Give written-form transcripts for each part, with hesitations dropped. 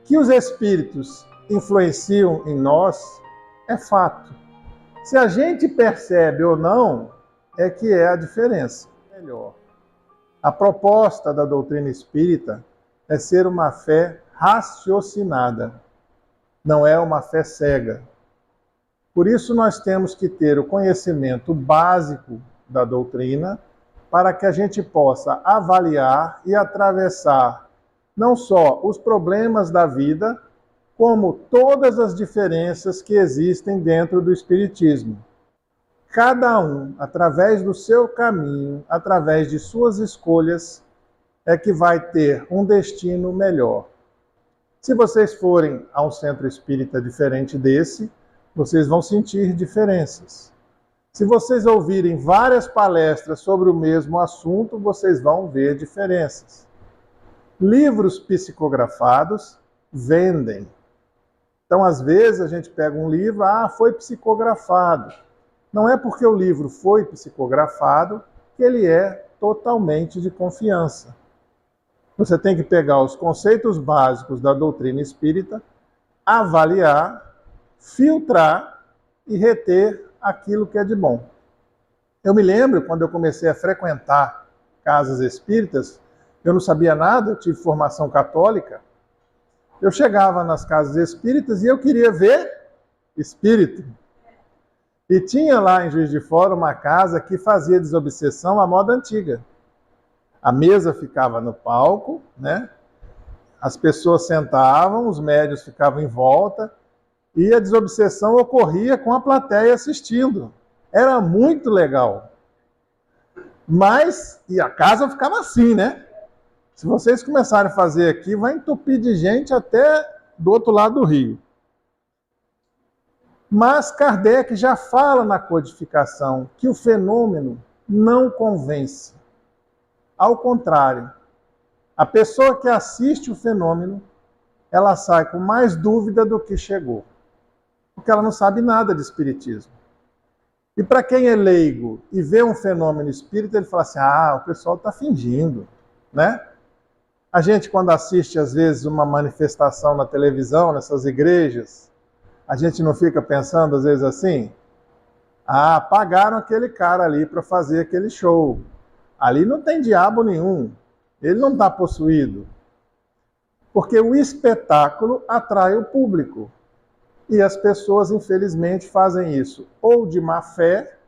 Que os espíritos influenciam em nós é fato. Se a gente percebe ou não, é que é a diferença. Melhor. A proposta da doutrina espírita é ser uma fé raciocinada, não é uma fé cega. Por isso nós temos que ter o conhecimento básico da doutrina para que a gente possa avaliar e atravessar não só os problemas da vida, como todas as diferenças que existem dentro do Espiritismo. Cada um, através do seu caminho, através de suas escolhas, é que vai ter um destino melhor. Se vocês forem a um centro espírita diferente desse, vocês vão sentir diferenças. Se vocês ouvirem várias palestras sobre o mesmo assunto, vocês vão ver diferenças. Livros psicografados vendem. Então, às vezes, a gente pega um livro, foi psicografado. Não é porque o livro foi psicografado que ele é totalmente de confiança. Você tem que pegar os conceitos básicos da doutrina espírita, avaliar, filtrar e reter aquilo que é de bom. Eu me lembro, quando eu comecei a frequentar casas espíritas, eu não sabia nada, eu tive formação católica. Eu chegava nas casas espíritas e eu queria ver espírito. E tinha lá em Juiz de Fora uma casa que fazia desobsessão à moda antiga. A mesa ficava no palco, né? As pessoas sentavam, os médiuns ficavam em volta e a desobsessão ocorria com a plateia assistindo. Era muito legal. Mas, e a casa ficava assim, né? Se vocês começarem a fazer aqui, vai entupir de gente até do outro lado do rio. Mas Kardec já fala na codificação que o fenômeno não convence. Ao contrário, a pessoa que assiste o fenômeno, ela sai com mais dúvida do que chegou. Porque ela não sabe nada de espiritismo. E para quem é leigo e vê um fenômeno espírita, ele fala assim, o pessoal está fingindo, né? A gente, quando assiste, às vezes, uma manifestação na televisão, nessas igrejas, a gente não fica pensando, às vezes, assim, pagaram aquele cara ali para fazer aquele show. Ali não tem diabo nenhum. Ele não está possuído. Porque o espetáculo atrai o público. E as pessoas, infelizmente, fazem isso ou de má fé,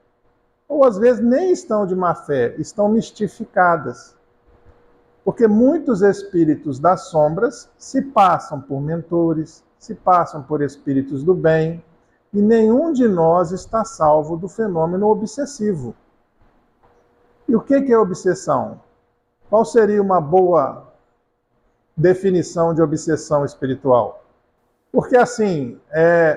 ou às vezes nem estão de má fé, estão mistificadas. Porque muitos espíritos das sombras se passam por mentores, se passam por espíritos do bem, e nenhum de nós está salvo do fenômeno obsessivo. E o que é obsessão? Qual seria uma boa definição de obsessão espiritual? Porque assim,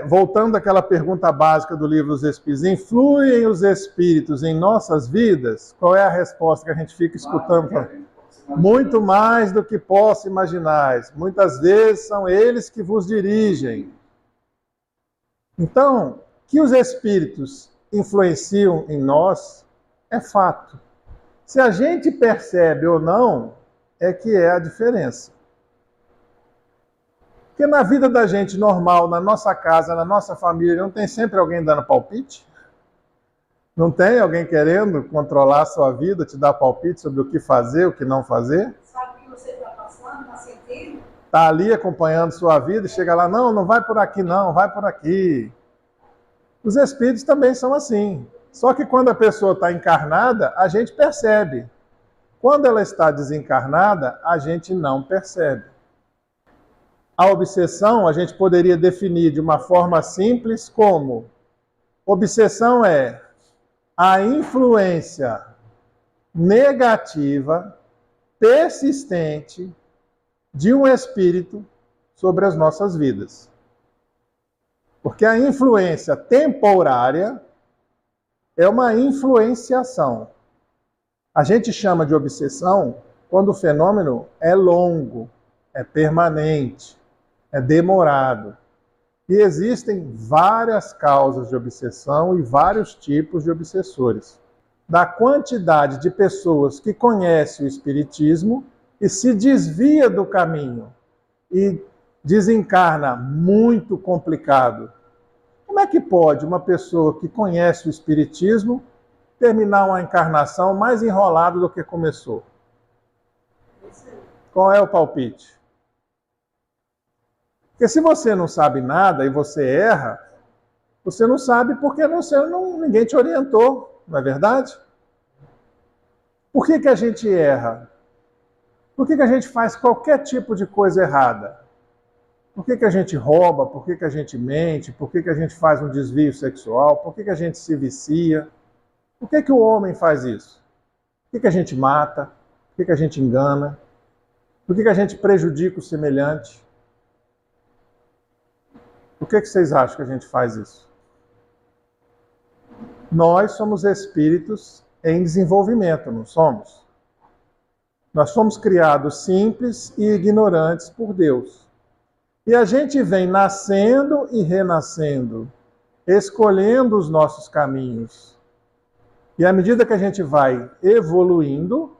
voltando àquela pergunta básica do livro dos Espíritos, influem os espíritos em nossas vidas? Qual é a resposta que a gente fica escutando? Muito mais do que posso imaginar. Muitas vezes são eles que vos dirigem. Então, que os espíritos influenciam em nós é fato. Se a gente percebe ou não, é que é a diferença. Porque na vida da gente normal, na nossa casa, na nossa família, não tem sempre alguém dando palpite? Não tem alguém querendo controlar a sua vida, te dar palpite sobre o que fazer, o que não fazer? Sabe o que você está passando, está sentindo? Está ali acompanhando sua vida e chega lá, não vai por aqui não, vai por aqui. Os espíritos também são assim. Só que quando a pessoa está encarnada, a gente percebe. Quando ela está desencarnada, a gente não percebe. A obsessão a gente poderia definir de uma forma simples como obsessão é a influência negativa, persistente, de um espírito sobre as nossas vidas. Porque a influência temporária é uma influenciação. A gente chama de obsessão quando o fenômeno é longo, é permanente, é demorado. E existem várias causas de obsessão e vários tipos de obsessores. Da quantidade de pessoas que conhecem o espiritismo e se desvia do caminho e desencarna muito complicado. Como é que pode uma pessoa que conhece o Espiritismo terminar uma encarnação mais enrolada do que começou? Qual é o palpite? Porque se você não sabe nada e você erra, você não sabe porque ninguém te orientou, não é verdade? Por que a gente erra? Por que a gente faz qualquer tipo de coisa errada? Por que a gente rouba? Por que a gente mente? Por que a gente faz um desvio sexual? Por que a gente se vicia? Por que o homem faz isso? Por que a gente mata? Por que a gente engana? Por que a gente prejudica o semelhante? Por que vocês acham que a gente faz isso? Nós somos espíritos em desenvolvimento, não somos? Nós fomos criados simples e ignorantes por Deus. E a gente vem nascendo e renascendo, escolhendo os nossos caminhos. E à medida que a gente vai evoluindo,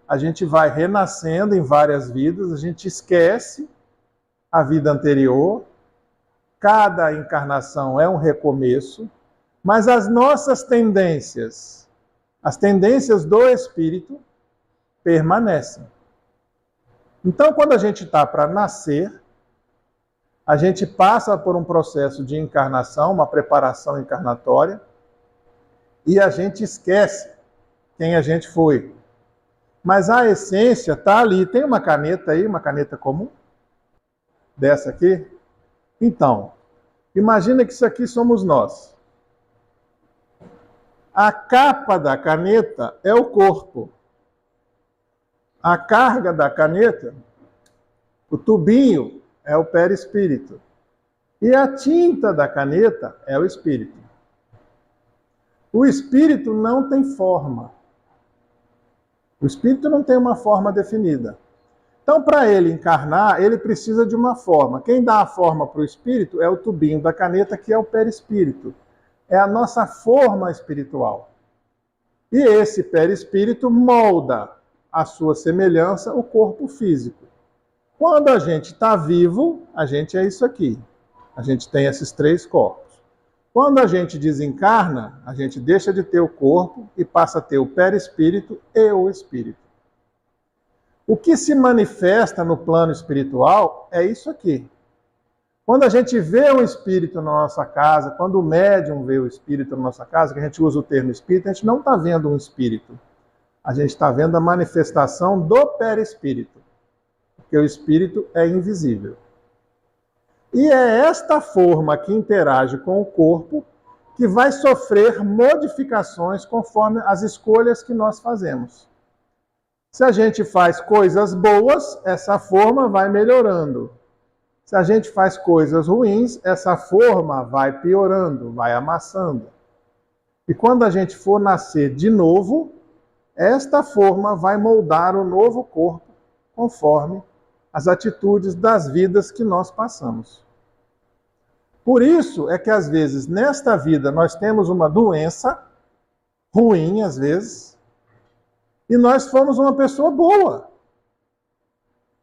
a gente vai renascendo em várias vidas, a gente esquece a vida anterior. Cada encarnação é um recomeço, mas as nossas tendências, as tendências do espírito, permanecem. Então, quando a gente está para nascer, a gente passa por um processo de encarnação, uma preparação encarnatória, e a gente esquece quem a gente foi. Mas a essência está ali. Tem uma caneta aí, uma caneta comum? Dessa aqui? Então, imagina que isso aqui somos nós. A capa da caneta é o corpo. A carga da caneta, o tubinho, é o perispírito. E a tinta da caneta é o espírito. O espírito não tem forma. O espírito não tem uma forma definida. Então, para ele encarnar, ele precisa de uma forma. Quem dá a forma para o espírito é o tubinho da caneta, que é o perispírito. É a nossa forma espiritual. E esse perispírito molda a sua semelhança o corpo físico. Quando a gente está vivo, a gente é isso aqui. A gente tem esses três corpos. Quando a gente desencarna, a gente deixa de ter o corpo e passa a ter o perispírito e o espírito. O que se manifesta no plano espiritual é isso aqui. Quando a gente vê um espírito na nossa casa, quando o médium vê o espírito na nossa casa, que a gente usa o termo espírito, a gente não está vendo um espírito. A gente está vendo a manifestação do perispírito. Porque o espírito é invisível. E é esta forma que interage com o corpo que vai sofrer modificações conforme as escolhas que nós fazemos. Se a gente faz coisas boas, essa forma vai melhorando. Se a gente faz coisas ruins, essa forma vai piorando, vai amassando. E quando a gente for nascer de novo, esta forma vai moldar o novo corpo conforme as atitudes das vidas que nós passamos. Por isso é que, às vezes, nesta vida, nós temos uma doença ruim, às vezes, e nós fomos uma pessoa boa.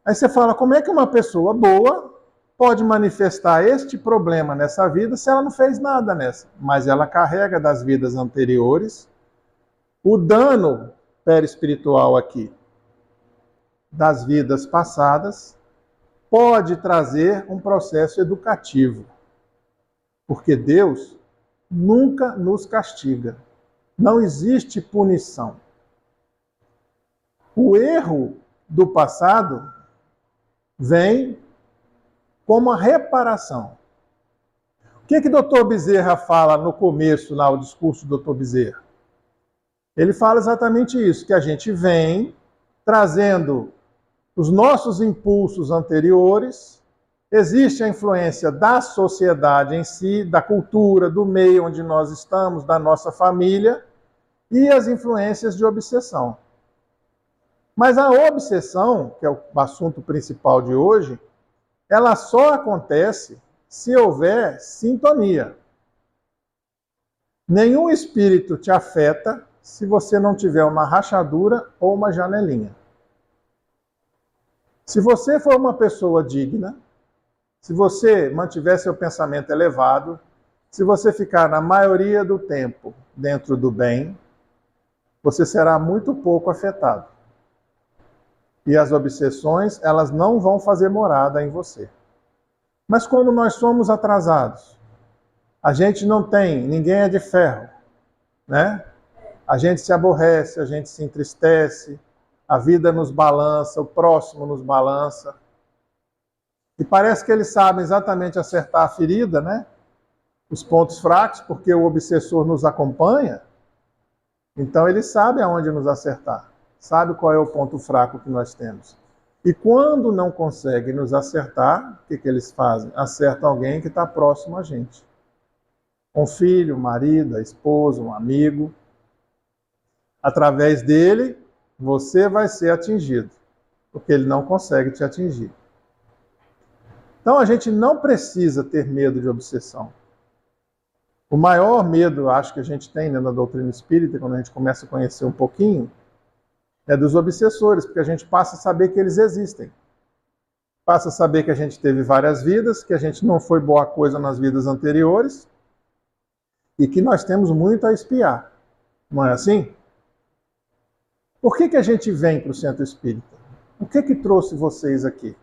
Aí você fala, como é que uma pessoa boa pode manifestar este problema nessa vida se ela não fez nada nessa? Mas ela carrega das vidas anteriores o dano perispiritual aqui, das vidas passadas, pode trazer um processo educativo. Porque Deus nunca nos castiga. Não existe punição. O erro do passado vem como a reparação. O que Dr. Bezerra fala no começo, lá, o discurso do Dr. Bezerra? Ele fala exatamente isso, que a gente vem trazendo os nossos impulsos anteriores. Existe a influência da sociedade em si, da cultura, do meio onde nós estamos, da nossa família, e as influências de obsessão. Mas a obsessão, que é o assunto principal de hoje, ela só acontece se houver sintonia. Nenhum espírito te afeta se você não tiver uma rachadura ou uma janelinha. Se você for uma pessoa digna, Se você mantiver seu pensamento elevado, se você ficar na maioria do tempo dentro do bem, você será muito pouco afetado. E as obsessões, elas não vão fazer morada em você. Mas como nós somos atrasados, a gente não tem, ninguém é de ferro, né? A gente se aborrece, a gente se entristece, a vida nos balança, o próximo nos balança. E parece que eles sabem exatamente acertar a ferida, né? Os pontos fracos, porque o obsessor nos acompanha. Então ele sabe aonde nos acertar, sabe qual é o ponto fraco que nós temos. E quando não consegue nos acertar, o que eles fazem? Acertam alguém que está próximo a gente. Um filho, um marido, a esposa, um amigo. Através dele, você vai ser atingido, porque ele não consegue te atingir. Então a gente não precisa ter medo de obsessão. O maior medo, acho que a gente tem, né, na doutrina espírita, quando a gente começa a conhecer um pouquinho, é dos obsessores, porque a gente passa a saber que eles existem. Passa a saber que a gente teve várias vidas, que a gente não foi boa coisa nas vidas anteriores e que nós temos muito a espiar. Não é assim? Por que a gente vem para o centro espírita? O que trouxe vocês aqui?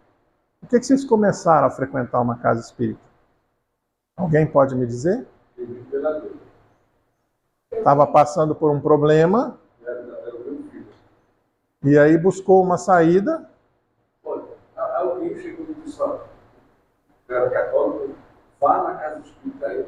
Por que vocês começaram a frequentar uma casa espírita? Alguém pode me dizer? Estava passando por um problema e aí buscou uma saída. Olha, alguém chegou e disse: olha, eu era católico, vá na casa espírita aí,